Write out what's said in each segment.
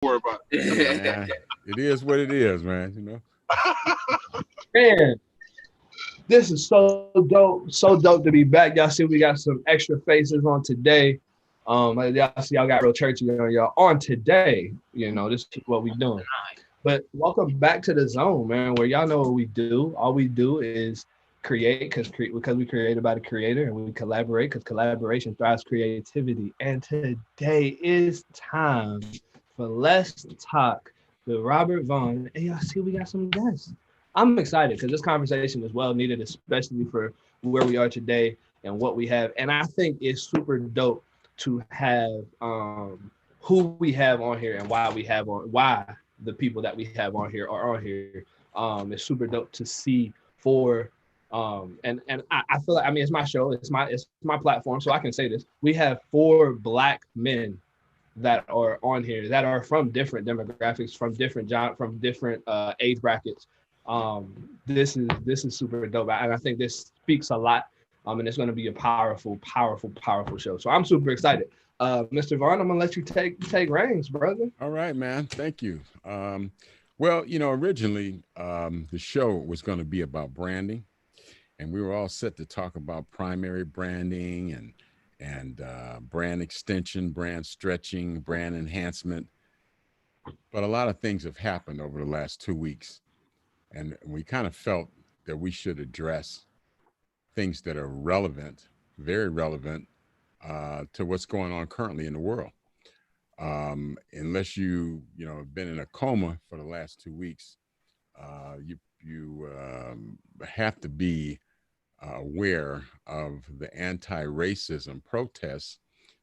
worry about Yeah, it is what it is, man. You know. it. Man, this is so dope. So dope to be back. Y'all see we got some extra faces on today. Like y'all see y'all got real churchy on y'all on today. You know, this is what we doing. But welcome back to the zone, man, where y'all know what we do. All we do is create because we created by the creator, and we collaborate because collaboration thrives creativity. And today is time for Let's Talk with Robert Vaughn. And y'all see we got some guests. I'm excited because this conversation is well needed, especially for where we are today and what we have. And I think it's super dope to have who we have on here and why the people that we have on here are on here. It's super dope to see for and I feel like, I mean, it's my show, it's my platform, so I can say this. We have 4 Black men that are on here that are from different demographics, from different age brackets. This is super dope, and I think this speaks a lot. And it's going to be a powerful, powerful, powerful show. So I'm super excited. Mr. Vaughn, I'm gonna let you take reins, brother. All right, man. Thank you. Well, originally the show was going to be about branding, and we were all set to talk about primary branding and brand extension, brand stretching, brand enhancement. But a lot of things have happened over the last 2 weeks, and we kind of felt that we should address things that are relevant, very relevant to what's going on currently in the world. Unless have been in a coma for the last 2 weeks, you have to be aware of the anti-racism protests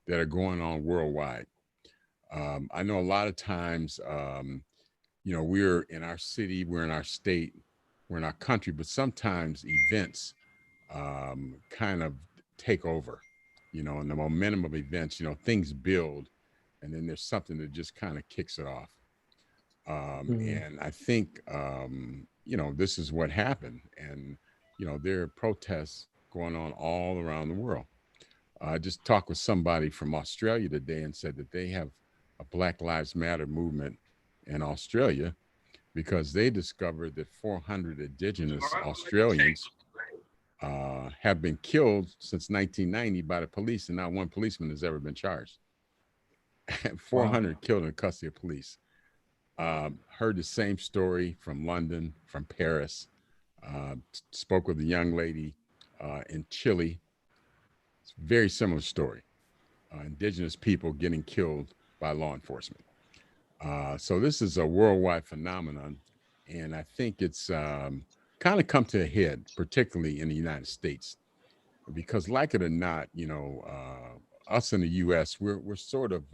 that are going on worldwide. I know a lot of times, we're in our city, we're in our state, we're in our country, but sometimes events kind of take over, and the momentum of events, things build, and then there's something that just kind of kicks it off. Mm. And I think, this is what happened. And, there are protests going on all around the world. I just talked with somebody from Australia today and said that they have a Black Lives Matter movement in Australia because they discovered that 400 indigenous Australians have been killed since 1990 by the police, and not one policeman has ever been charged. Wow. 400 killed in the custody of police. Heard the same story from London, from Paris. Spoke with a young lady in Chile. It's a very similar story. Indigenous people getting killed by law enforcement. So this is a worldwide phenomenon, and I think it's kind of come to a head, particularly in the United States, because like it or not, us in the U.S. we're sort of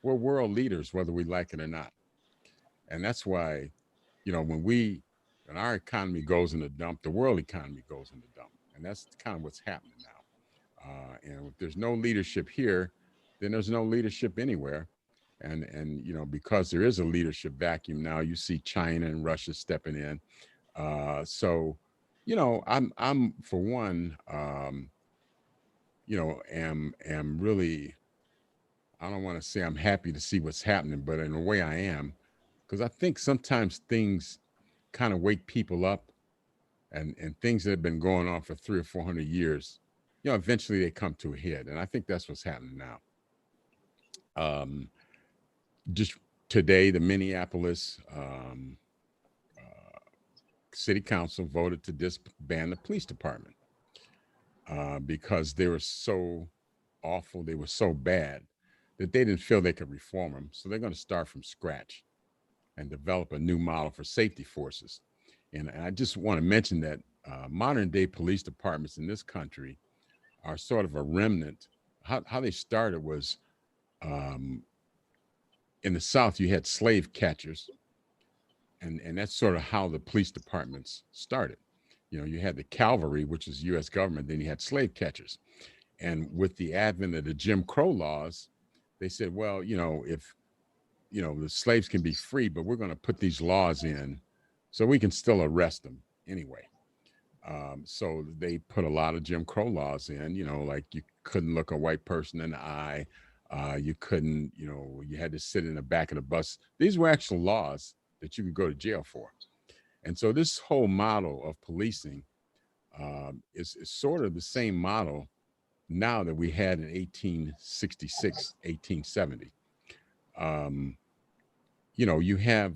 we're world leaders, whether we like it or not, and that's why, when our economy goes in the dump, the world economy goes in the dump, and that's kind of what's happening now. And if there's no leadership here, then there's no leadership anywhere. And because there is a leadership vacuum now, you see China and Russia stepping in. So, I'm for one, am really, I don't want to say I'm happy to see what's happening, but in a way I am, because I think sometimes things kind of wake people up, and things that have been going on for 300 or 400 years, eventually they come to a head. And I think that's what's happening now. Um, just today, the Minneapolis City Council voted to disband the police department because they were so awful, they were so bad that they didn't feel they could reform them. So they're going to start from scratch and develop a new model for safety forces. And I just want to mention that modern day police departments in this country are sort of a remnant. How they started was um, in the South, you had slave catchers, and that's sort of how the police departments started. You had the cavalry, which is U.S. government, then you had slave catchers. And with the advent of the Jim Crow laws, they said, well, if the slaves can be free, but we're going to put these laws in so we can still arrest them anyway. So they put a lot of Jim Crow laws in, like you couldn't look a white person in the eye. You couldn't, you had to sit in the back of the bus. These were actual laws that you could go to jail for. And so this whole model of policing is sort of the same model now that we had in 1866, 1870. Um, you have,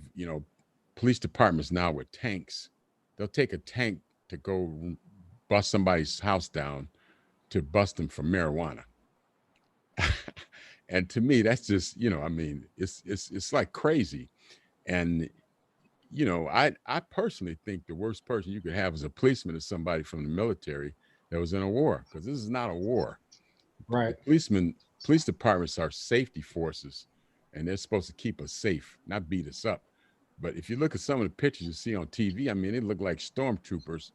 police departments now with tanks. They'll take a tank to go bust somebody's house down to bust them for marijuana. And to me, that's just, it's like crazy. And I personally think the worst person you could have as a policeman is somebody from the military that was in a war, because this is not a war. Right. The police departments are safety forces, and they're supposed to keep us safe, not beat us up. But if you look at some of the pictures you see on TV, I mean, they look like stormtroopers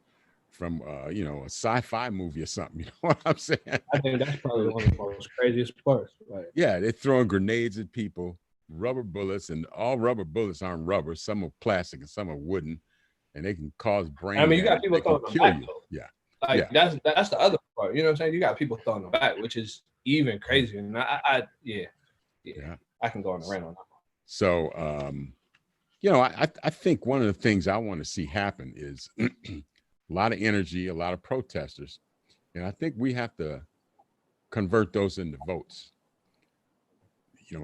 from a sci-fi movie or something. You know what I'm saying? I think that's probably one of the most craziest parts. Right. Yeah, they're throwing grenades at people, rubber bullets, and all rubber bullets aren't rubber. Some are plastic and some are wooden, and they can cause brain I mean, you got damage. people They can throwing them kill back, you. though. Yeah. Like Yeah. that's the other part. You know what I'm saying? You got people throwing them back, which is even crazier. And yeah, I can go on a rant on that. So, I think one of the things I want to see happen is a lot of energy, a lot of protesters, and I think we have to convert those into votes.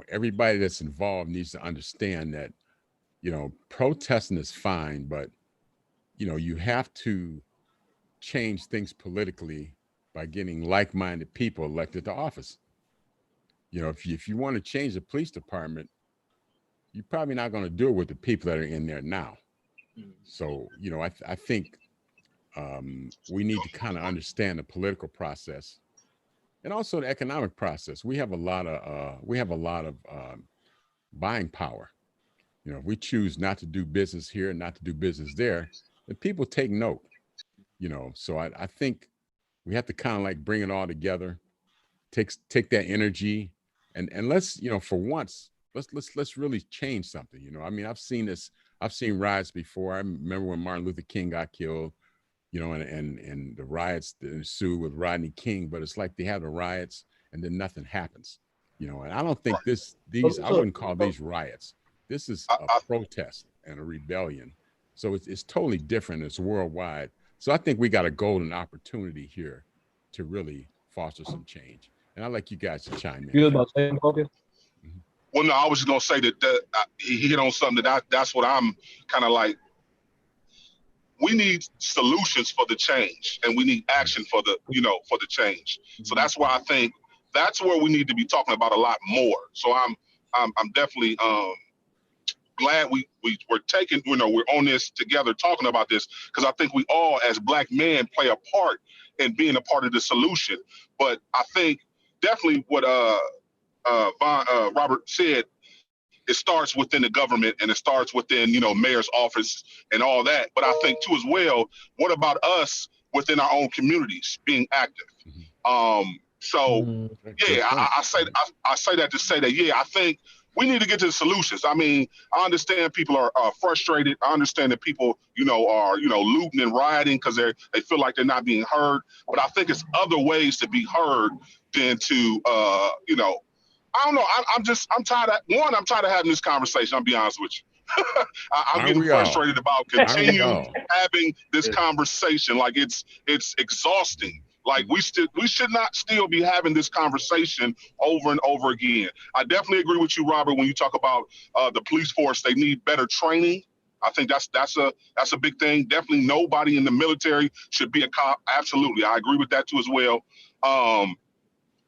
Everybody that's involved needs to understand that, protesting is fine, but you have to change things politically by getting like-minded people elected to office. If you want to change the police department, you're probably not going to do it with the people that are in there now. So, I think we need to kind of understand the political process and also the economic process. We have a lot of buying power. If we choose not to do business here and not to do business there, then people take note. So I think we have to kind of like bring it all together, take that energy, and let's, for once, let's really change something. I mean, I've seen this. I've seen riots before. I remember when Martin Luther King got killed, and the riots that ensued with Rodney King. But it's like they have the riots and then nothing happens. And I don't think I wouldn't call these riots. This is a protest and a rebellion. So it's totally different. It's worldwide. So I think we got a golden opportunity here to really foster some change. And I'd like you guys to chime in. You was about to say, focus? Well, no, I was just gonna say that he hit on something that's what I'm kind of like. We need solutions for the change, and we need action for the change. So that's why I think that's where we need to be talking about a lot more. So I'm definitely glad we're taking, we're on this together talking about this, because I think we all as Black men play a part in being a part of the solution. But I think definitely what Vaughn, Robert said, it starts within the government and it starts within, mayor's office and all that. But I think too as well, what about us within our own communities being active? Yeah, I say that to say that, yeah, I think we need to get to the solutions. I mean, I understand people are frustrated. I understand that people, are, looting and rioting because they feel like they're not being heard. But I think it's other ways to be heard than to, I don't know. I'm tired I'm tired of having this conversation. I'll be honest with you. I'm getting frustrated about continue having this conversation. Like it's exhausting. Like we should not still be having this conversation over and over again. I definitely agree with you, Robert, when you talk about the police force. They need better training. I think that's a big thing. Definitely nobody in the military should be a cop. Absolutely. I agree with that too as well.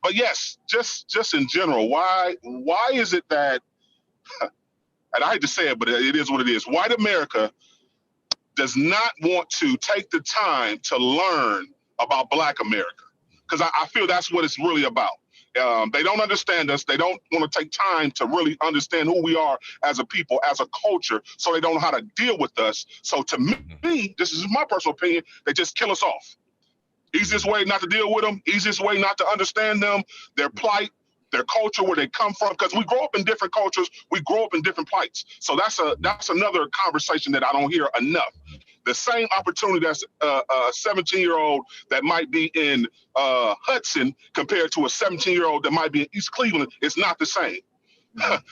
But yes, just in general, why is it that, and I hate to say it, but it is what it is, white America does not want to take the time to learn about Black America? Because I feel that's what it's really about. They don't understand us. They don't want to take time to really understand who we are as a people, as a culture, so they don't know how to deal with us. So to me, this is my personal opinion, they just kill us off. Easiest way not to deal with them, easiest way not to understand them, their plight, their culture, where they come from, because we grow up in different cultures, we grow up in different plights. So that's another conversation that I don't hear enough. the same opportunity that's a 17-year-old that might be in Hudson compared to a 17-year-old that might be in East Cleveland, it's not the same.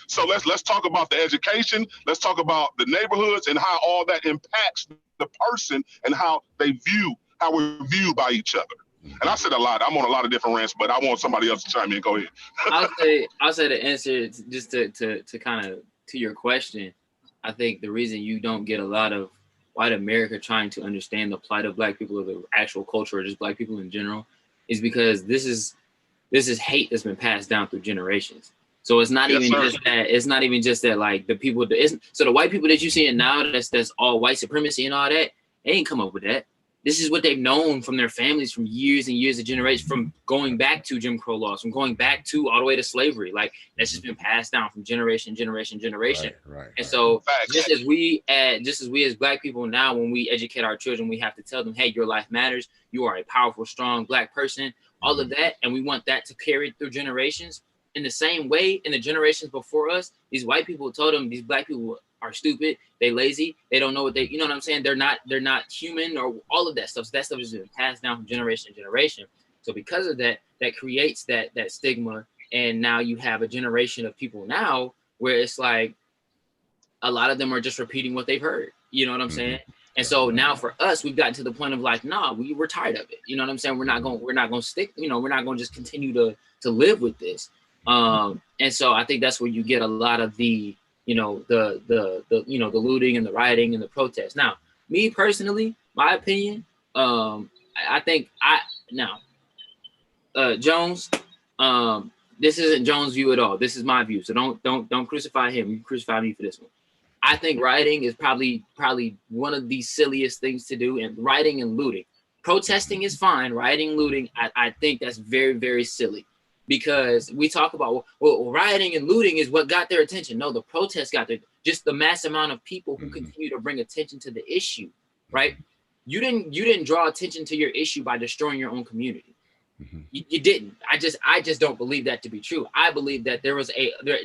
So let's talk about the education. Let's talk about the neighborhoods and how all that impacts the person and how we're viewed by each other. And I said a lot. I'm on a lot of different rants, but I want somebody else to chime in. Go ahead. I'll say the answer just to kind of to your question. I think the reason you don't get a lot of white America trying to understand the plight of Black people or the actual culture or just Black people in general is because this is hate that's been passed down through generations. So it's not even just that. It's not even just that. Like the people. So the white people that you see now, that's all white supremacy and all that. They ain't come up with that. This is what they've known from their families from years and years of generations, from going back to Jim Crow laws, from going back to all the way to slavery. Like that's just been passed down from generation. Right. And so just as we as Black people now, when we educate our children, we have to tell them, hey, your life matters. You are a powerful, strong Black person. All of that, and we want that to carry through generations. In the same way, in the generations before us, these white people told them these Black people are stupid, they lazy, they don't know what you know what I'm saying? They're not human or all of that stuff. So that stuff has been passed down from generation to generation. So because of that, that creates that stigma. And now you have a generation of people now where it's like a lot of them are just repeating what they've heard. You know what I'm saying? And so now for us, we've gotten to the point of like, nah, we're tired of it. You know what I'm saying? We're not gonna stick, we're not gonna just continue to live with this. And so I think that's where you get a lot of the looting and the rioting and the protests. Now, me personally, my opinion, I think Jones, this isn't Jones' view at all. This is my view. So don't crucify him. You crucify me for this one. I think rioting is probably one of the silliest things to do, and rioting and looting. Protesting is fine. Rioting, looting, I think that's very, very silly. Because we talk about, well, rioting and looting is what got their attention. No, the protests got just the mass amount of people who continue to bring attention to the issue, right? You didn't draw attention to your issue by destroying your own community. You didn't. I just don't believe that to be true. I believe that there was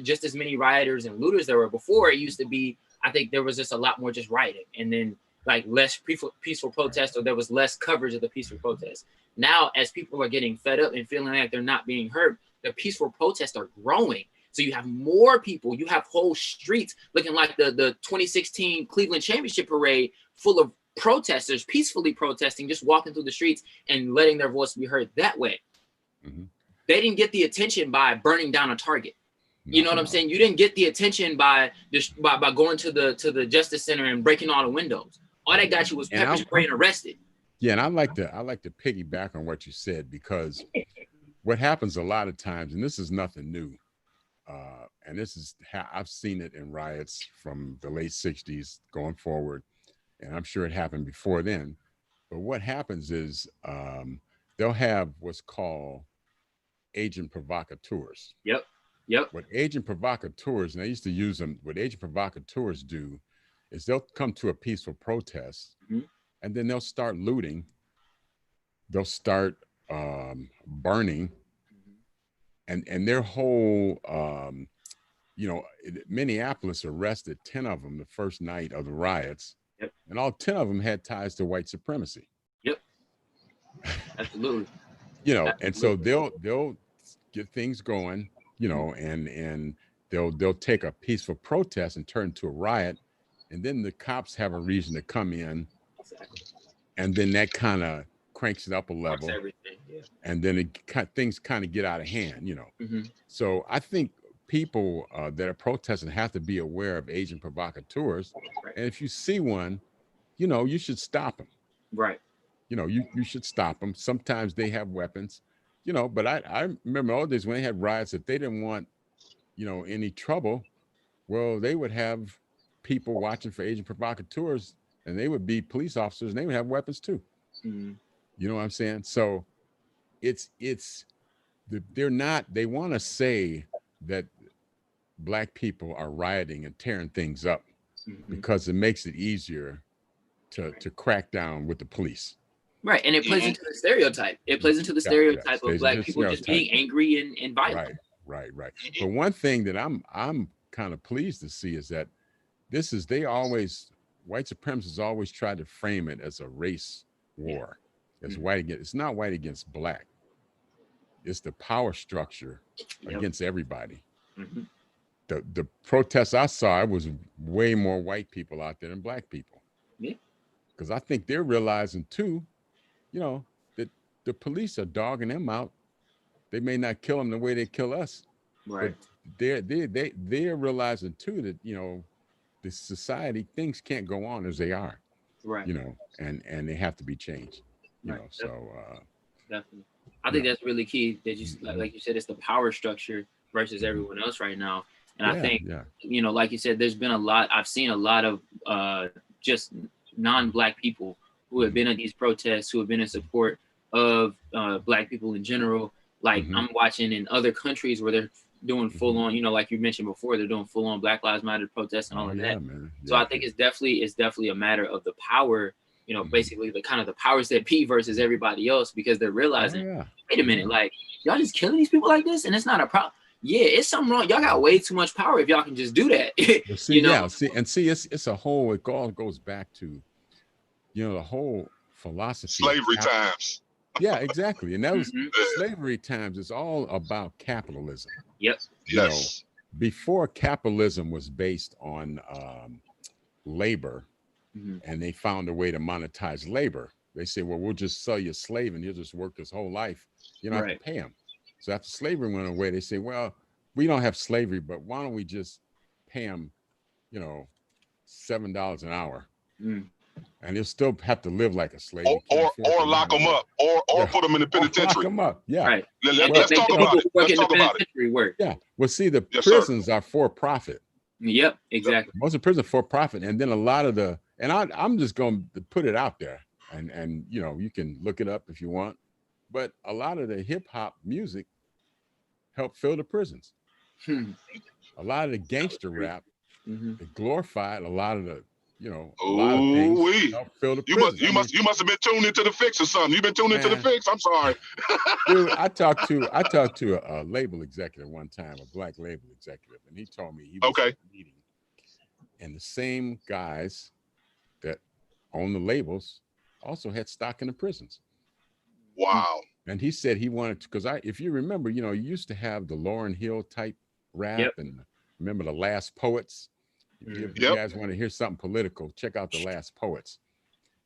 just as many rioters and looters there were before. It used to be, I think there was just a lot more just rioting and then like less peaceful protests, or there was less coverage of the peaceful protests. Now, as people are getting fed up and feeling like they're not being heard, the peaceful protests are growing. So you have more people, you have whole streets looking like the 2016 Cleveland Championship Parade full of protesters, peacefully protesting, just walking through the streets and letting their voice be heard that way. They didn't get the attention by burning down a Target. You know what I'm saying? You didn't get the attention by going to the Justice Center and breaking all the windows. All that got you was pepper spray and arrested. Yeah, and I like to piggyback on what you said, because what happens a lot of times, and this is nothing new, and this is how I've seen it in riots from the late 60s going forward, and I'm sure it happened before then. But what happens is they'll have what's called agent provocateurs. Yep. What agent provocateurs, and I used to use them, what agent provocateurs do is they'll come to a peaceful protest, and then they'll start looting. They'll start burning, and their whole, Minneapolis arrested 10 of them the first night of the riots, and all 10 of them had ties to white supremacy. Yep, absolutely. And so they'll get things going, and they'll take a peaceful protest and turn to a riot, and then the cops have a reason to come in, and then that kind of cranks it up a level, and then things kind of get out of hand, So I think people that are protesting have to be aware of agent provocateurs, and if you see one, you should stop them. Right. You should stop them. Sometimes they have weapons, but I remember all days when they had riots, if they didn't want, any trouble, well, they would have people watching for agent provocateurs, and they would be police officers, and they would have weapons too. You know what I'm saying? So they want to say that Black people are rioting and tearing things up because it makes it easier to crack down with the police. Right, and it plays into the stereotype. It plays into the stereotype of Black people just being angry and violent. Right. But one thing that I'm kind of pleased to see is that they always white supremacists always tried to frame it as a race war. It's white against, it's not white against black. It's the power structure against everybody. The protests I saw, it was way more white people out there than black people. Because I think they're realizing too, you know, that the police are dogging them out. They may not kill them the way they kill us, but they're realizing too that, you know, the society, things can't go on as they are, you know, and they have to be changed, you know. So definitely, I think that's really key. That you like you said, it's the power structure versus everyone else right now. And I think, you know, like you said, there's been a lot. I've seen a lot of just non-black people who have been at these protests, who have been in support of black people in general. Like I'm watching in other countries where they're doing full on, you know, like you mentioned before, they're doing full on Black Lives Matter protests and all of that. So I think it's definitely a matter of the power, you know, basically the kind of the powers that be versus everybody else, because they're realizing, wait a minute, like y'all just killing these people like this, and it's not a problem. Yeah, it's something wrong. Y'all got way too much power if y'all can just do that. See, you know? It's a whole. It all goes back to, you know, the whole philosophy. Slavery times. Yeah, exactly. And that was slavery times. It's all about capitalism. Yep. You know, before capitalism was based on labor, and they found a way to monetize labor. They say, well, we'll just sell you a slave and he'll just work his whole life. You don't have to pay him. So after slavery went away, they say, well, we don't have slavery, but why don't we just pay him, you know, $7 an hour? And he'll still have to live like a slave, or lock them up, or put them in the penitentiary. Lock them up, Let's talk about it. Let's talk about it. Yeah. Well, see, the prisons are for profit. Yep, exactly. Most of the prisons are for profit, and then a lot of the, and I'm just going to put it out there, and you know, you can look it up if you want, but a lot of the hip hop music helped fill the prisons. A lot of the gangster rap, it glorified a lot of the, you know, a lot of things help fill the prison. You must have been tuned into the fix or something. You've been tuned into the fix. I'm sorry. Dude, I talked to a label executive one time, a black label executive, and he told me he was at a meeting, and the same guys that own the labels also had stock in the prisons. Wow. And he said he wanted to, because if you remember, you know, you used to have the Lauryn Hill type rap, and remember the Last Poets. If you guys want to hear something political, check out the Last Poets.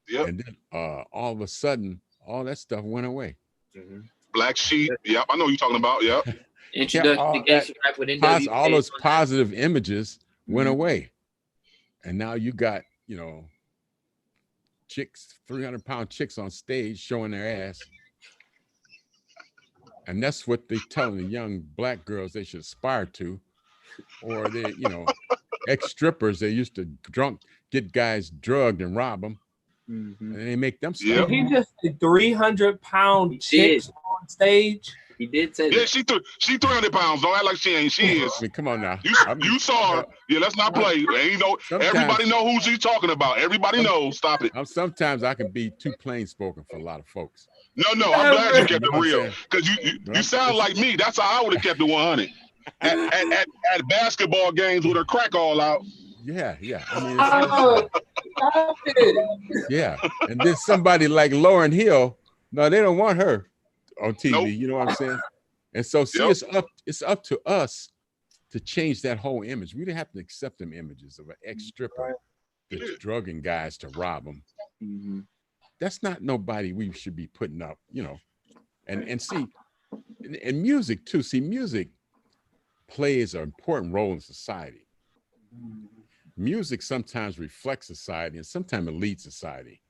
And then all of a sudden, all that stuff went away. Black Sheep. Yep, I know what you're talking about. Yep. Introduction to gangster rap with NWA. All those positive images went away. And now you got, you know, chicks, 300-pound chicks on stage showing their ass. And that's what they're telling the young black girls they should aspire to. Or they, you know, ex-strippers, they used to get guys drugged and rob them. And they make them stop. He just did 300-pound chicks on stage. He did say that. She 300 pounds. Don't act like she ain't. She is. I mean, come on now. You saw her. Yeah, let's not play. Ain't no. Everybody know who she's talking about. Everybody knows. Stop it. Sometimes I can be too plain spoken for a lot of folks. No. I'm glad you kept it real, because you sound like me. That's how I would have kept it 100 at basketball games with her crack all out. Yeah. I mean, yeah. And then somebody like Lauryn Hill, no, they don't want her on TV. Nope. You know what I'm saying? And so see, it's up to us to change that whole image. We didn't have to accept them images of an ex-stripper that's drugging guys to rob them. That's not nobody we should be putting up, you know. And see, and music too. See, music plays an important role in society. Music sometimes reflects society and sometimes it leads society.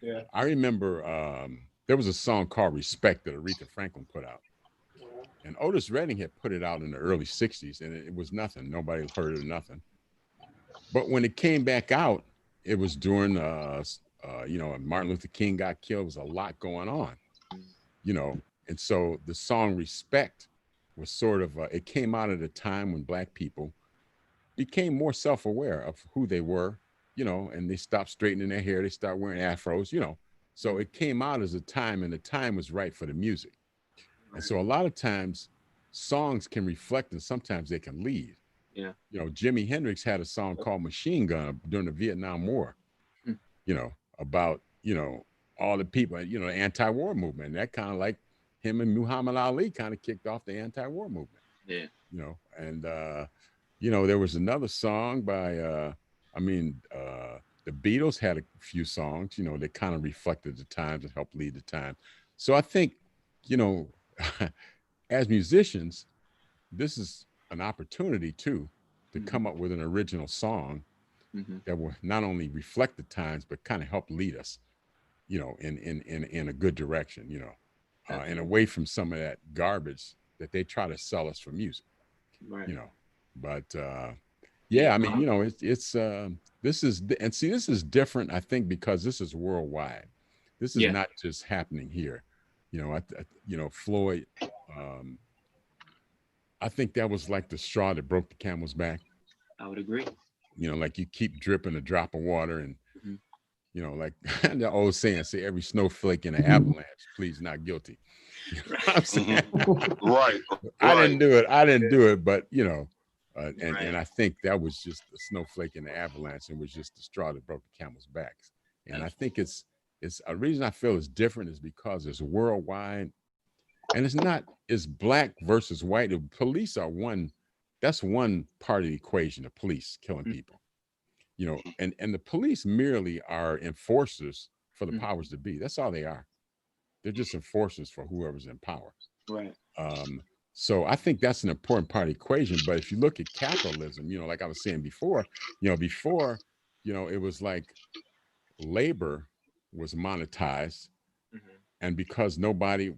Yeah. I remember there was a song called Respect that Aretha Franklin put out. And Otis Redding had put it out in the early 60s and it was nothing. Nobody heard it or nothing. But when it came back out, it was during, you know, Martin Luther King got killed. There was a lot going on, you know. And so the song Respect was sort of, it came out at a time when Black people became more self-aware of who they were, you know, and they stopped straightening their hair. They started wearing afros, you know. So it came out as a time, and the time was right for the music. And so a lot of times songs can reflect and sometimes they can lead. Yeah. You know, Jimi Hendrix had a song called Machine Gun during the Vietnam War. about, all the people, the anti-war movement. That kind of like him and Muhammad Ali kind of kicked off the anti-war movement, Yeah. and, there was another song by, the Beatles had a few songs, that kind of reflected the times and helped lead the time. So I think, you know, as musicians, this is an opportunity too to come up with an original song that will not only reflect the times but kind of help lead us, in a good direction, and away from some of that garbage that they try to sell us for music, Right. But yeah, I mean, it's this is and see this is different, I think, because this is worldwide. This is Yeah. not just happening here. Floyd. I think that was like the straw that broke the camel's back. I would agree. Like you keep dripping a drop of water, and Mhm. like the old saying, say every snowflake in an avalanche, please not guilty. You know what I'm saying? Right. I Right. didn't do it, but and Right. I think that was just a snowflake in the avalanche, and was just the straw that broke the camel's back. And I think it's a reason I feel it's different is because it's worldwide, and it's black versus white. The police are one. That's one part of the equation. The police killing people, and the police merely are enforcers for the powers that be. That's all they are. They're just enforcers for whoever's in power. Right. So I think that's an important part of the equation. But if you look at capitalism, like I was saying before, it was like labor was monetized. And because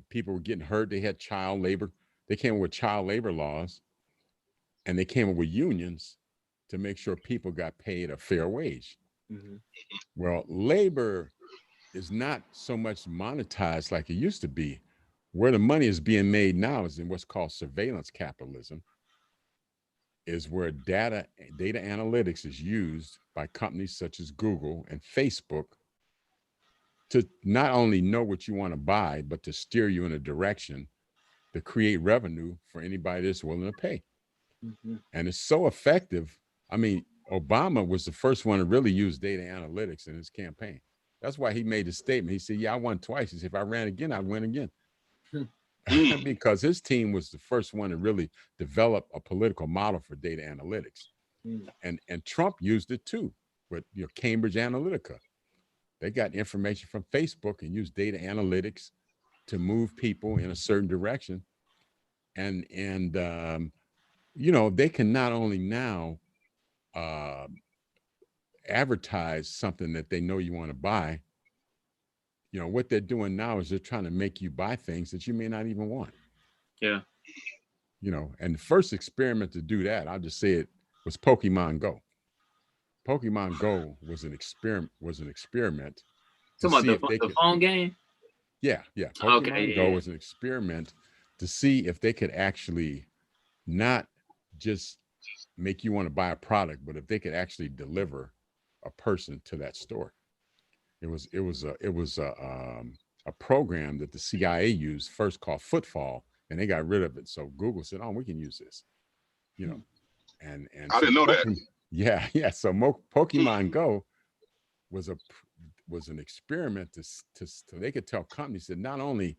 people were getting hurt, they had child labor. They came up with child labor laws, and they came up with unions to make sure people got paid a fair wage. Well, labor is not so much monetized like it used to be. Where the money is being made now is in what's called surveillance capitalism, is where data analytics is used by companies such as Google and Facebook to not only know what you want to buy, but to steer you in a direction to create revenue for anybody that's willing to pay. And it's so effective. I mean, Obama was the first one to really use data analytics in his campaign. That's why he made the statement. He said, yeah, I won twice. He said, if I ran again, I'd win again. Because his team was the first one to really develop a political model for data analytics. And Trump used it too with Cambridge Analytica. They got information from Facebook and used data analytics to move people in a certain direction. And they can not only now advertise something that they know you want to buy. What they're doing now is they're trying to make you buy things that you may not even want. Yeah. And the first experiment to do that, I'll just say it, was Pokemon Go. Pokemon Go was an experiment to Talking see about if they the could. phone game? Yeah. Pokemon Go was an experiment to see if they could actually not just make you want to buy a product, but if they could actually deliver a person to that store. It was a program that the CIA used first called Footfall, and they got rid of it. So Google said, "Oh, we can use this," and I didn't know that. Yeah. So Pokemon Go was an experiment to they could tell companies that not only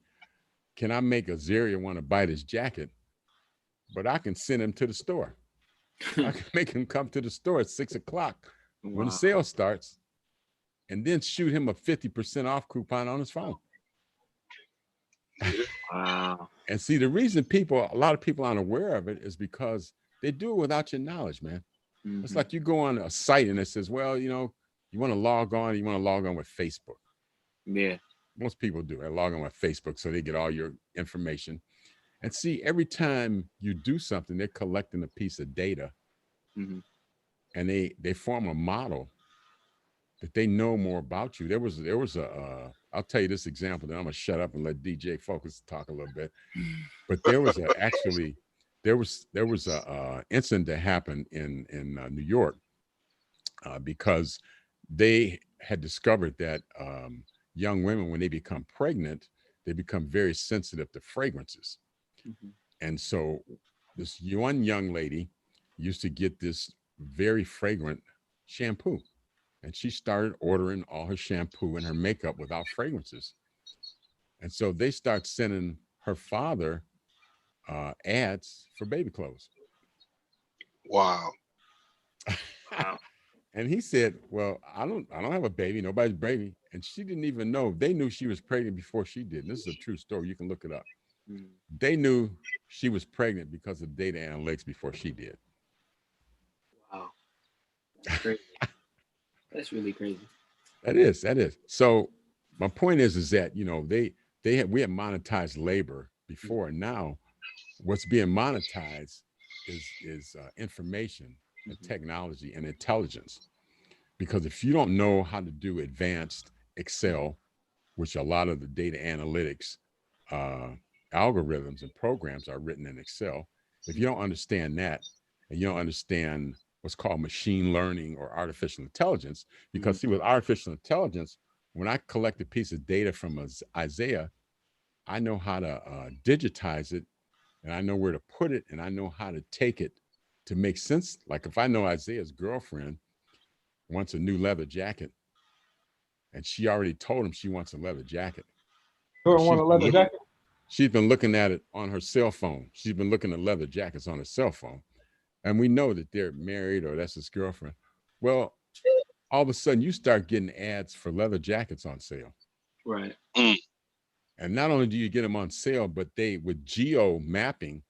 can I make Azaria want to buy this jacket, but I can send him to the store. I can make him come to the store at 6 o'clock when the sale starts, and then shoot him a 50% off coupon on his phone. Wow. And see, the reason a lot of people aren't aware of it is because they do it without your knowledge, man. It's like you go on a site and it says, well, you want to log on with Facebook. Yeah. Most people do. They log on with Facebook so they get all your information. And see, every time you do something, they're collecting a piece of data, and they form a model that they know more about you. There was I'll tell you this example, then I'm gonna shut up and let DJ Focus talk a little bit. But there was a incident that happened in New York because they had discovered that young women, when they become pregnant, they become very sensitive to fragrances. And so this one young lady used to get this very fragrant shampoo. and she started ordering all her shampoo and her makeup without fragrances. And so they start sending her father ads for baby clothes. Wow. Wow. And he said, well, I don't have a baby. Nobody's baby. And she didn't even know. They knew she was pregnant before she did. And this is a true story. You can look it up. Mm. They knew she was pregnant because of data analytics before she did. Wow. That's crazy. That's really crazy. That is. So my point is that, you know, we had monetized labor before. And now what's being monetized is information and technology and intelligence. Because if you don't know how to do advanced Excel, which a lot of the data analytics algorithms and programs are written in Excel, if you don't understand that, and you don't understand what's called machine learning or artificial intelligence, because see, with artificial intelligence, when I collect a piece of data from Isaiah, I know how to digitize it, and I know where to put it, and I know how to take it to make sense. Like if I know Isaiah's girlfriend wants a new leather jacket, and she already told him she wants a leather jacket. She's been looking at it on her cell phone. She's been looking at leather jackets on her cell phone. And we know that they're married or that's his girlfriend. Well, all of a sudden you start getting ads for leather jackets on sale. Right. And not only do you get them on sale, but they, with geo mapping,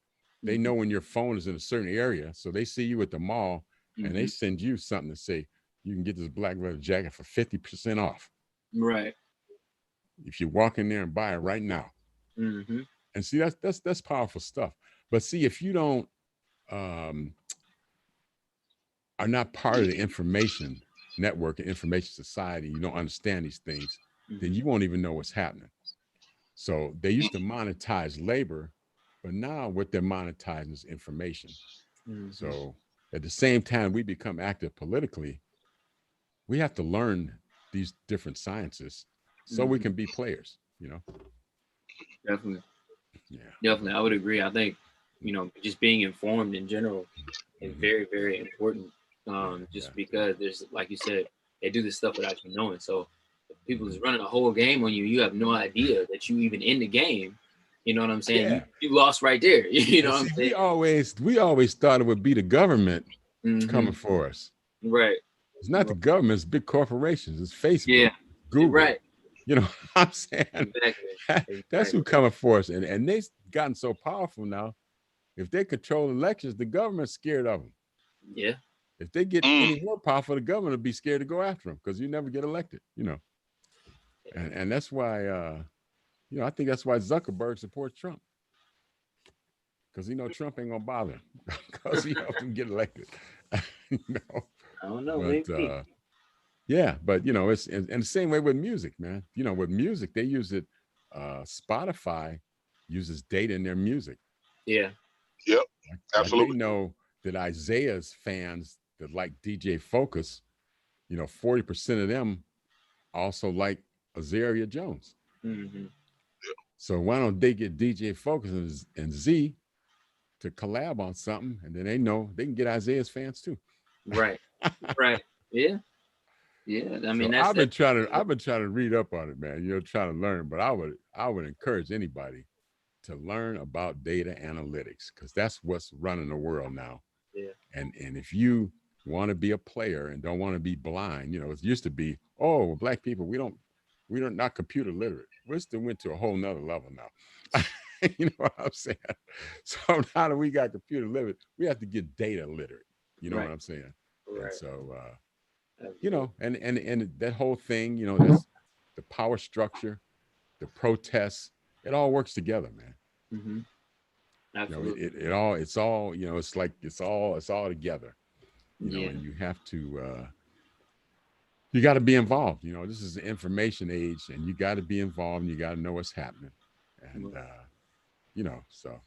they know when your phone is in a certain area. So they see you at the mall and they send you something to say, you can get this black leather jacket for 50% off. Right. If you walk in there and buy it right now. And see, that's powerful stuff. But see, if you don't are not part of the information network and information society, you don't understand these things, then you won't even know what's happening. So they used to monetize labor, but now what they're monetizing is information. So at the same time we become active politically, we have to learn these different sciences so we can be players, you know? Definitely. Yeah. Definitely. I would agree. I think, you know, just being informed in general is very, very important. Because there's, like you said, they do this stuff without you knowing. So if people is running a whole game on you, you have no idea that you even in the game. You know what I'm saying? Yeah. You lost right there. You know what I'm saying? We always thought it would be the government coming for us. Right. It's not the government, it's big corporations. It's Facebook, Google. Right. You know what I'm saying? Exactly. That's who coming for us. And they've gotten so powerful now. If they control elections, the government's scared of them. Yeah. If they get any more powerful, the government will be scared to go after them because you never get elected, you know. And that's why, you know, I think that's why Zuckerberg supports Trump. Because he know Trump ain't gonna bother him because he helped him get elected. You know? I don't know. But yeah, but you know, it's and the same way with music, man. You know, with music, they use it. Spotify uses data in their music. Yeah. Yep. Absolutely. Like they know that Isaiah's fans that like DJ Focus, you know, 40% of them also like Azaria Jones. So why don't they get DJ Focus and Z to collab on something, and then they know they can get Isaiah's fans too. Right. Right. Yeah. Yeah. I mean, so I've been trying to read up on it, man. You know, trying to learn. But I would encourage anybody to learn about data analytics because that's what's running the world now. Yeah. And if you want to be a player and don't want to be blind, you know, it used to be, oh, black people, we don't not computer literate. We still went to a whole nother level now. You know what I'm saying? So now that we got computer literate, we have to get data literate. You know what I'm saying? Right. And so, you know, and that whole thing, you know, that's the power structure, the protests, it all works together, man. Absolutely. You know, it's all, you know, it's like, it's all together, you know, and you have to, you got to be involved. You know, this is the information age and you got to be involved and you got to know what's happening. And, you know, so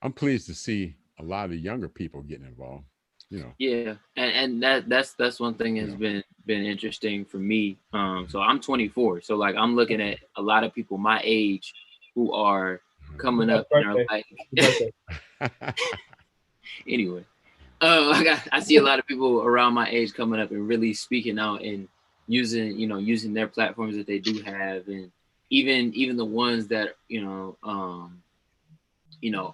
I'm pleased to see a lot of the younger people getting involved, you know. Yeah. And that's one thing that's been interesting for me. So I'm 24. So like, I'm looking at a lot of people my age who are coming up and are like, anyway, I see a lot of people around my age coming up and really speaking out and using their platforms that they do have, and even the ones that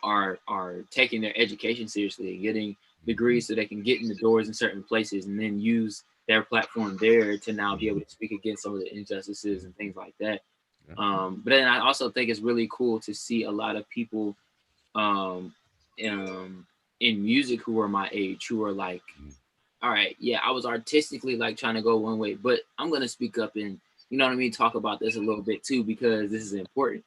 are taking their education seriously and getting degrees so they can get in the doors in certain places and then use their platform there to now be able to speak against some of the injustices and things like that. But then I also think it's really cool to see a lot of people um, in music who are my age who are like, all right, yeah, I was artistically like trying to go one way, but I'm gonna speak up and talk about this a little bit too because this is important.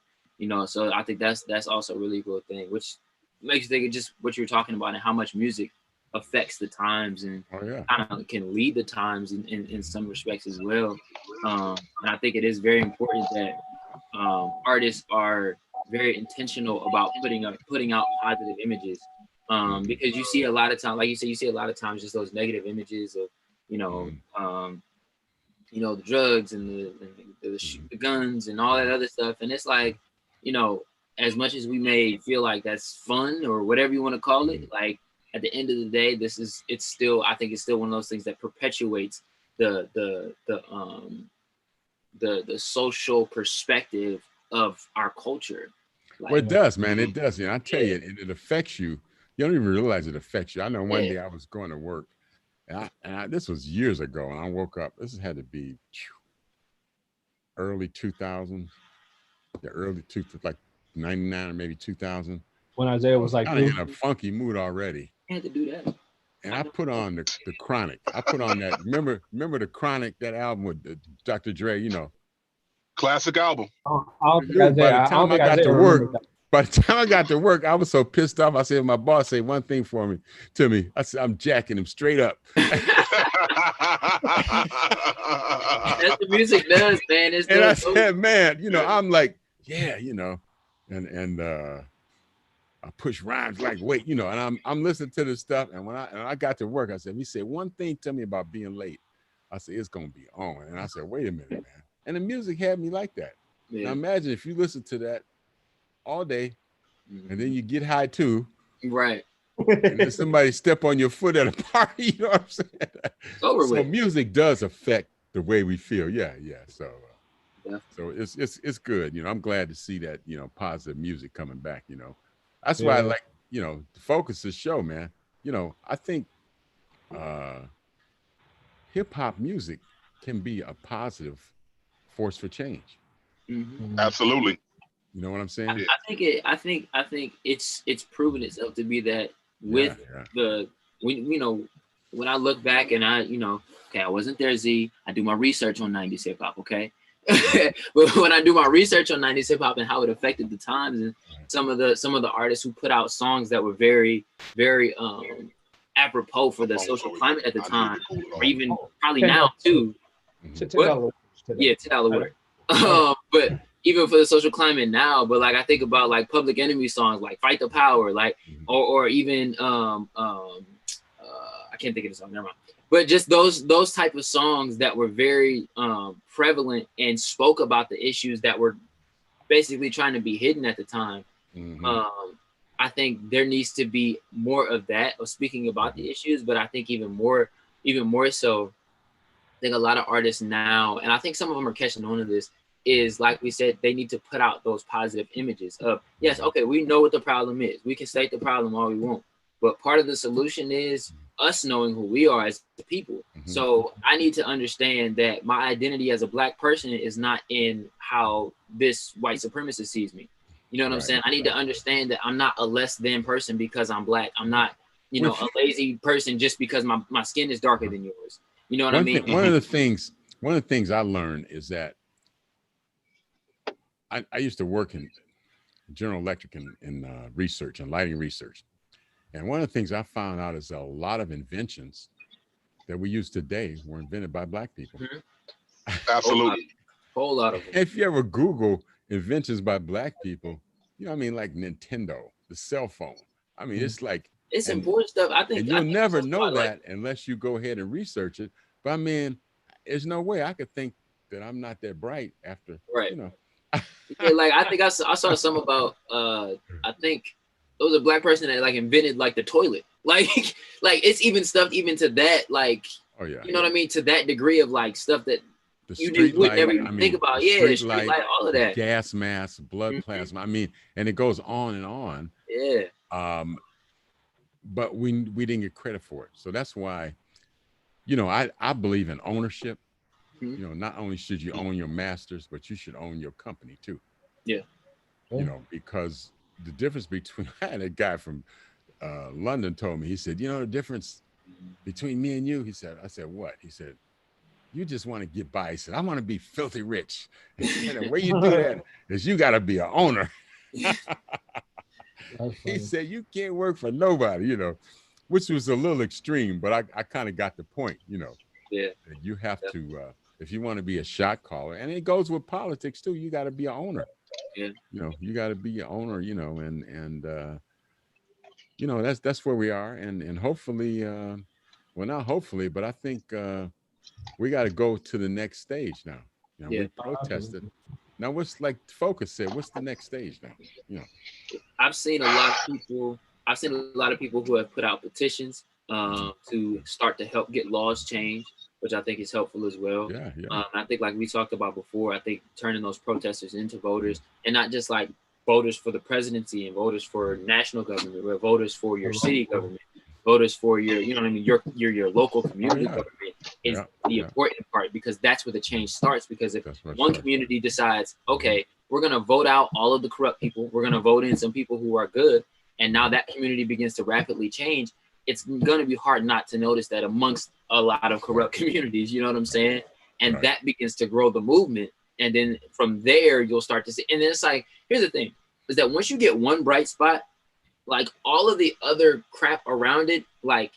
So I think that's also a really cool thing, which makes you think of just what you're talking about and how much music affects the times and kind of can lead the times in some respects as well. And I think it is very important that artists are very intentional about putting out positive images, because you see a lot of times, like you said, you see a lot of times just those negative images of the drugs and the guns and all that other stuff, and it's like, as much as we may feel like that's fun or whatever you want to call it, like at the end of the day, I think it's still one of those things that perpetuates the social perspective of our culture. Like, well, it does, man. It does. I tell you, it affects you. You don't even realize it affects you. I know one day I was going to work, and this was years ago, and I woke up. This had to be early 2000, like 99 or maybe 2000. When Isaiah was like, kind of in a funky mood already. I had to do that. And I put on the Chronic. I put on that. Remember the Chronic, that album with Dr. Dre, Classic album. By the time I got to work, I was so pissed off. I said, my boss say one thing to me. I said, I'm jacking him straight up. That's the music does, man. And I said, man, I'm like, yeah, and I push rhymes like wait, and I'm listening to this stuff. And when I got to work, I said, he said one thing to me about being late. I said, it's gonna be on. And I said, wait a minute, man. And the music had me like that. Yeah. Now imagine if you listen to that all day, and then you get high too. Right. And then somebody step on your foot at a party, you know what I'm saying? So music does affect the way we feel. Yeah. So it's good. I'm glad to see that, positive music coming back, That's why I like, to focus this show, man. I think hip hop music can be a positive force for change. Mm-hmm. Absolutely. You know what I'm saying? I think it's proven itself to be that with when I look back and I wasn't there, Z. I do my research on 90s hip hop, okay? But when I do my research on 90s hip hop and how it affected the times and some of the artists who put out songs that were very, very apropos for the social climate at the time, or even probably now too. $10 word. But even for the social climate now, but like I think about like Public Enemy songs like Fight the Power, like or even I can't think of the song, never mind. But just those type of songs that were very prevalent and spoke about the issues that were basically trying to be hidden at the time. I think there needs to be more of that, of speaking about the issues, but I think even more so, I think a lot of artists now, and I think some of them are catching on to this, is like we said, they need to put out those positive images of, yes, okay, we know what the problem is. We can state the problem all we want. But part of the solution is us knowing who we are as the people. So I need to understand that my identity as a Black person is not in how this white supremacist sees me. You know what I'm saying? I need to understand that I'm not a less than person because I'm Black. I'm not, a lazy person just because my skin is darker than yours. You know what I mean? One of the things I learned is that I used to work in General Electric in research and lighting research. And one of the things I found out is a lot of inventions that we use today were invented by Black people. Absolutely. Whole lot of them. If you ever Google inventions by Black people, like Nintendo, the cell phone. I mean, it's like it's important stuff. I think you'll never know that unless you go ahead and research it. But I mean, there's no way I could think that I'm not that bright after, like I think I saw some about I think It was a black person that like invented like the toilet. Like it's even stuff even to that, like, Oh yeah. you know what I mean? To that degree of like stuff that The you street would light, never even think about. Yeah, street light, all of the that. gas mask, blood plasma. I mean, and it goes on and on. Yeah. But we didn't get credit for it. So that's why, you know, I believe in ownership. You know, not only should you own your masters, but you should own your company too. Yeah. You know, because the difference between I had a guy from London told me, he said, you know, the difference between me and you, he said, I said, what? He said, you just want to get by. He said, I want to be filthy rich. He said, the way you do that is you got to be an owner. He said, you can't work for nobody, you know, which was a little extreme, but I kind of got the point, you know. Yeah. You have to, if you want to be a shot caller, and it goes with politics too, you got to be an owner. Yeah. You know, you got to be an owner, you know, and you know, that's where we are. And hopefully, well, not hopefully, but I think we got to go to the next stage now. You know, Yeah. we protested. Now, what's like Focus said, what's the next stage now? You know, I've seen a lot of people who have put out petitions to start to help get laws changed, which I think is helpful as well. Yeah, yeah. I think, like we talked about before, I think turning those protesters into voters, and not just like voters for the presidency and voters for national government, but voters for your city government, voters for your, you know what I mean, your local community government is the important part, because that's where the change starts. Because if one community decides, okay, we're going to vote out all of the corrupt people, we're going to vote in some people who are good, and now that community begins to rapidly change, it's going to be hard not to notice that amongst a lot of corrupt communities, you know what I'm saying? And that begins to grow the movement. And then from there, you'll start to see. And then it's like, here's the thing, is that once you get one bright spot, like all of the other crap around it, like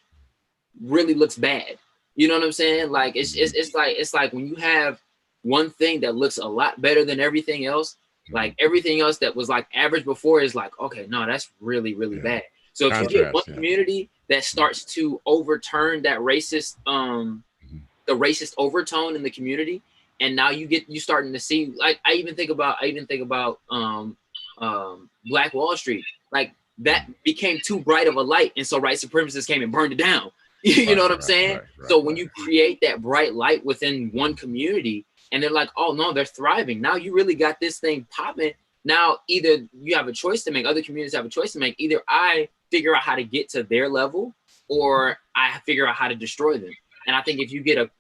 really looks bad. You know what I'm saying? Like it's like when you have one thing that looks a lot better than everything else, like everything else that was like average before is like, okay, no, that's really, really bad. So if you get one community that starts to overturn that racist, the racist overtone in the community, and now you starting to see, like, I even think about Black Wall Street, like that became too bright of a light, and so white supremacists came and burned it down. You know what I'm saying? So when you create that bright light within one community, and they're like, oh no, they're thriving. Now you really got this thing popping. Now either you have a choice to make, other communities have a choice to make. Either I figure out how to get to their level, or I figure out how to destroy them. And I think if you get a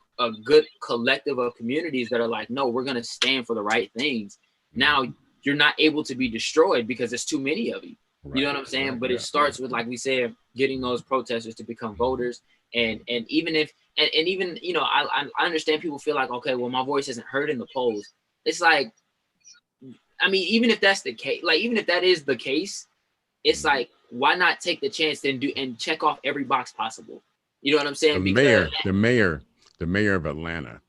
good collective of communities that are like, no, we're gonna stand for the right things, now you're not able to be destroyed because there's too many of you. You know what I'm saying? But it starts with, like we said, getting those protesters to become voters. And even if, and even, you know, I understand people feel like, okay, well, my voice isn't heard in the polls. It's like, I mean, even if that's the case, like, even if that is the case, it's like, why not take the chance and check off every box possible? You know what I'm saying? The mayor of Atlanta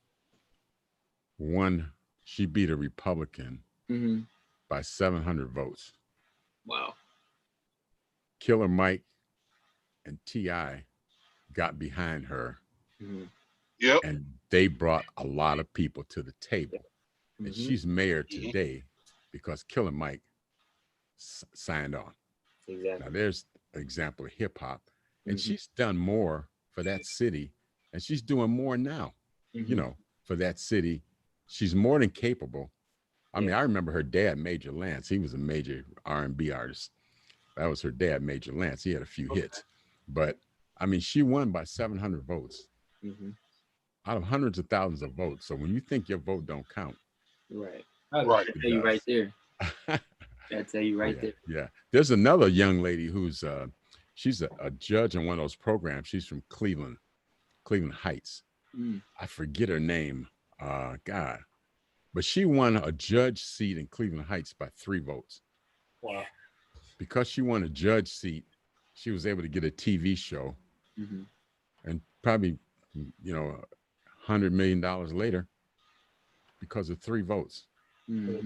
won. She beat a Republican by 700 votes. Wow. Killer Mike and T.I. got behind her. Yep. And they brought a lot of people to the table. And she's mayor today because Killer Mike signed on. Exactly. Now there's an example of hip hop. And she's done more for that city. And she's doing more now, you know, for that city. She's more than capable. I mean, I remember her dad, Major Lance. He was a major R&B artist. That was her dad, Major Lance. He had a few hits. But, I mean, she won by 700 votes out of hundreds of thousands of votes. So when you think your vote don't count. Right. Right. I'll tell you right there. I'll tell you right there. Yeah. There's another young lady who's, she's a judge in one of those programs. She's from Cleveland Heights. I forget her name. God. But she won a judge seat in Cleveland Heights by 3 votes. Wow. Because she won a judge seat, she was able to get a TV show. And probably, you know, $100 million later because of 3 votes.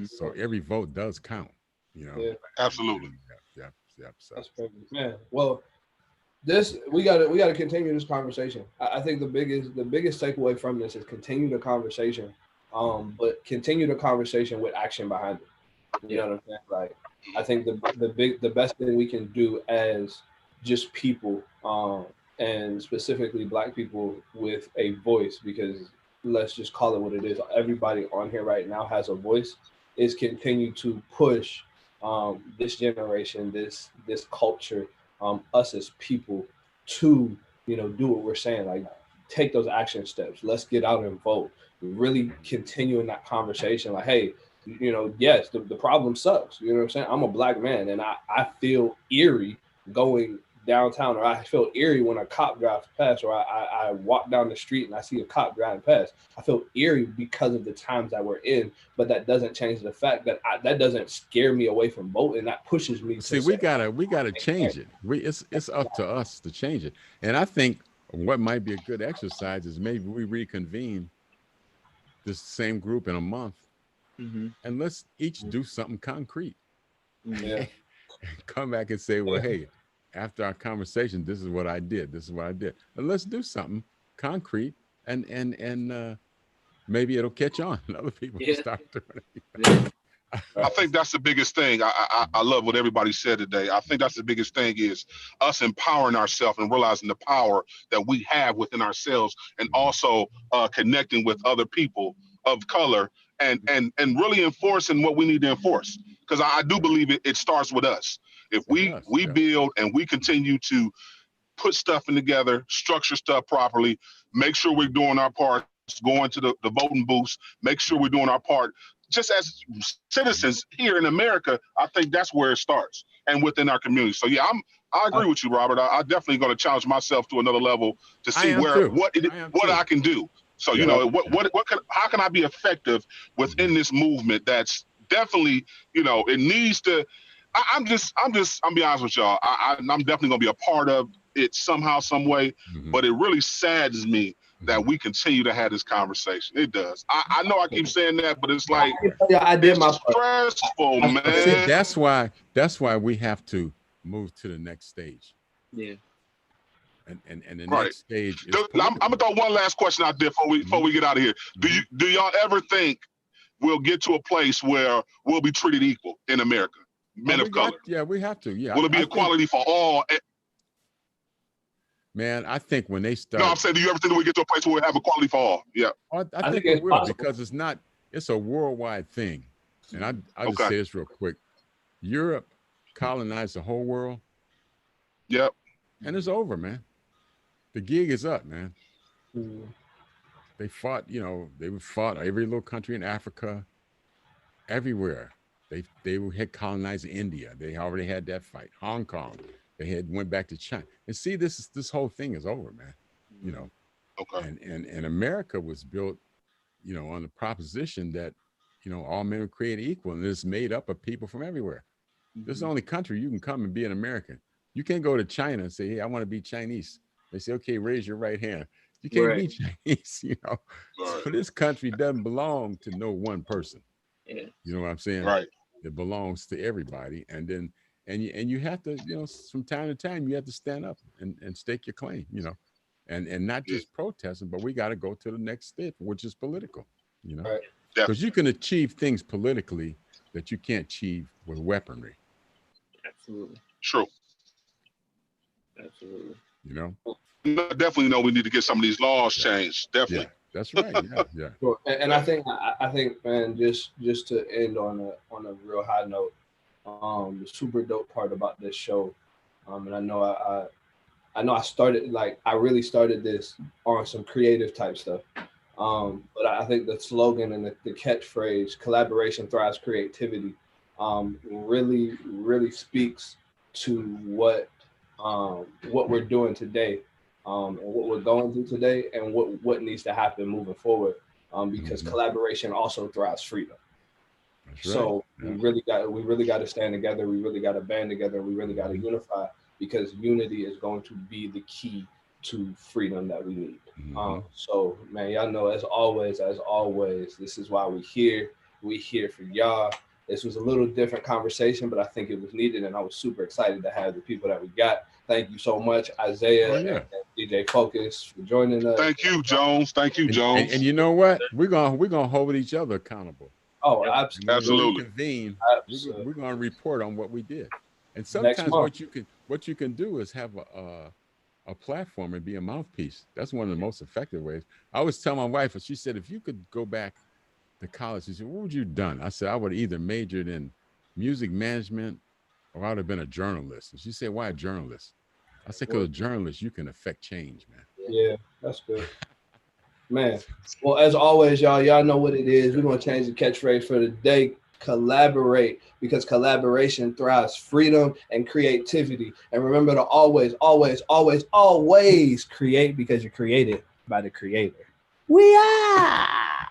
So every vote does count, you know. Yeah, absolutely. Yeah. So that's perfect, man. Well, we gotta continue this conversation. I think the biggest takeaway from this is continue the conversation, but continue the conversation with action behind it. You know what I'm saying? Like, I think the best thing we can do as just people, and specifically Black people with a voice, because let's just call it what it is. Everybody on here right now has a voice. Is continue to push this generation, this culture, us as people to do what we're saying. Like, take those action steps. Let's get out and vote. Really continuing that conversation. Like, hey, yes, the problem sucks. You know what I'm saying? I'm a Black man, and I feel eerie going downtown, or I feel eerie when a cop drives past, or I walk down the street and I see a cop driving past. I feel eerie because of the times that we're in, but that doesn't change the fact that that doesn't scare me away from voting. That pushes me to See, we gotta change it. It's up to us to change it. And I think what might be a good exercise is maybe we reconvene this same group in a month, and let's each do something concrete. Yeah. Come back and say, well, hey, after our conversation, this is what I did. This is what I did. And let's do something concrete, and maybe it'll catch on. And other people can start doing it. I think that's the biggest thing. I love what everybody said today. I think that's the biggest thing is us empowering ourselves and realizing the power that we have within ourselves, and also connecting with other people of color, and really enforcing what we need to enforce. Because I do believe it starts with us. If we build and we continue to put stuff in together, structure stuff properly, make sure we're doing our part, going to the voting booths, make sure we're doing our part. Just as citizens here in America, I think that's where it starts, and within our community. So yeah, I agree with you, Robert. I definitely going to challenge myself to another level to see what I can do. So how can I be effective within this movement? That's definitely, it needs to. I'm be honest with y'all. I'm definitely gonna be a part of it somehow, some way. But it really saddens me that we continue to have this conversation. It does. I know I keep saying that, but it's like I did my stressful, man. See, that's why we have to move to the next stage. Yeah. And the next stage is I'm gonna throw one last question out there before we get out of here. Do y'all ever think we'll get to a place where we'll be treated equal in America? Men of color. We have to. Yeah. Will it be equality for all? Man, I think when they start. No, I'm saying, do you ever think we get to a place where we have equality for all? Yeah. I think it will, because it's a worldwide thing. And I'll just say this real quick. Europe colonized the whole world. Yep. And it's over, man. The gig is up, man. They fought, they fought every little country in Africa, everywhere. They had colonized India. They already had that fight. Hong Kong. They went back to China. And see, this whole thing is over, man. Okay. And America was built, on the proposition that, all men are created equal, and it's made up of people from everywhere. This is the only country you can come and be an American. You can't go to China and say, hey, I want to be Chinese. They say, okay, raise your right hand. You can't be Chinese, So this country doesn't belong to no one person. Yeah. You know what I'm saying? Right. It belongs to everybody. And then you have to, from time to time, you have to stand up and stake your claim, and not just protesting, but we got to go to the next step, which is political, Right. Because you can achieve things politically that you can't achieve with weaponry. Absolutely. True. Absolutely. Definitely know we need to get some of these laws changed. Definitely. Yeah, that's right. Yeah. Sure. And I think, man, just to end on a real high note, the super dope part about this show, and I know I started, I really started this on some creative type stuff, but I think the slogan and the catchphrase "collaboration thrives creativity" really speaks to what we're doing today, and what we're going through today, and what needs to happen moving forward, because collaboration also thrives freedom. That's right. So we really got to stand together. We really got to band together. We really got to unify, because unity is going to be the key to freedom that we need. So, man, y'all know, as always, this is why we're here. We're here for y'all. This was a little different conversation, but I think it was needed, and I was super excited to have the people that we got. Thank you so much, Isaiah and DJ Focus, for joining us. Thank you, Jones. Thank you, Jones. And you know what? We're gonna hold each other accountable. Oh, Yep. absolutely. Absolutely. Convene. Absolutely. We're going to report on what we did. And Next sometimes month. what you can do is have a platform and be a mouthpiece. That's one of the most effective ways. I always tell my wife, she said, if you could go back to college, she said, what would you have done? I said, I would have either majored in music management or I would have been a journalist. And she said, why a journalist? I said, because a journalist, you can affect change, man. Yeah, that's good. Man. Well, as always, y'all know what it is. We're going to change the catchphrase for the day. Collaborate, because collaboration thrives freedom and creativity. And remember to always, always, always, always create, because you're created by the creator. We are.